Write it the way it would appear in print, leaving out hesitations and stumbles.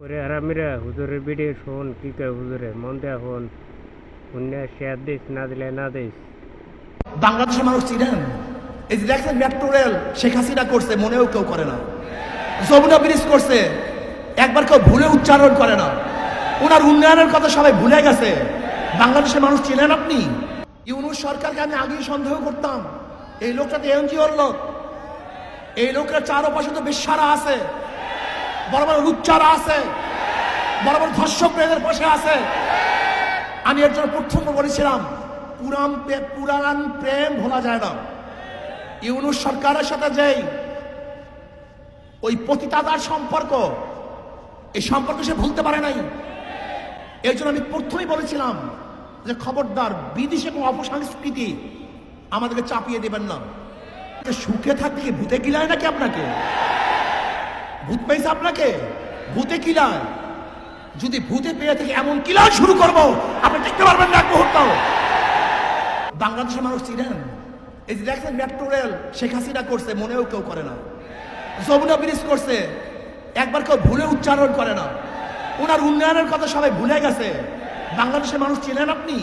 ওরে হারামিরা হুজুরের ভিডিও শোন কি কয় হুজুরে মন দেয়া হন পুণ্য শেয়ার দিস না দিলে না দিস। বাংলাদেশের মানুষ চিনেন? এই যে দেখছেন মেট্রো রেল শেখ হাসিনা করছে, মনেও কেউ করে না। যমুনা ব্রিজ করছে, একবার কেউ ভুলে উচ্চারণ করে না। ওনার উন্নয়নের কথা সবাই ভুলে গেছে। বাংলাদেশের মানুষ চিনেন আপনি? ইউনূস সরকারকে আমি আগেই সন্দেহ করতাম, এই লোকটা তো এনজিওর লোক, এই লোকের চারপাশে তো বেশ্যারা আছে, বড় বড় লুচ্চারা আছে, বড় বড় ধর্ষক এদের পাশে আছে। আমি এর জন্য প্রথম বলেছিলাম, পুরাণ প্রেম ভোলা যায় না। ইউনূস সরকারের সাথে যেই ওই পতিতাদার সম্পর্ক, এই সম্পর্ক সে ভুলতে পারে নাই। এর জন্য আমি প্রথমেই বলেছিলাম যে খবরদার বিদেশি এবং অপসংস্কৃতি আমাদেরকে চাপিয়ে দেবেন না। সুখে থাকতে কি ভূতে কিলায় নাকি? আপনাকে ভূত পেয়েছে? আপনাকে ভূতে কিলায়? যদি ভূতে পেয়ে থেকে এমন কিলায় শুরু করবো, আপনি দেখতে পারবেন না এক মুহূর্ত। বাংলাদেশের মানুষ চিনেন? এই যে দেখছেন মেট্রো রেল শেখ হাসিনা করছে, মনেও কেউ করে না। যমুনা ব্রিজ করছে, একবার কেউ ভুলে উচ্চারণ করে না। ওনার উন্নয়নের কথা সবাই ভুলে গেছে। বাংলাদেশের মানুষ চিনেন আপনি?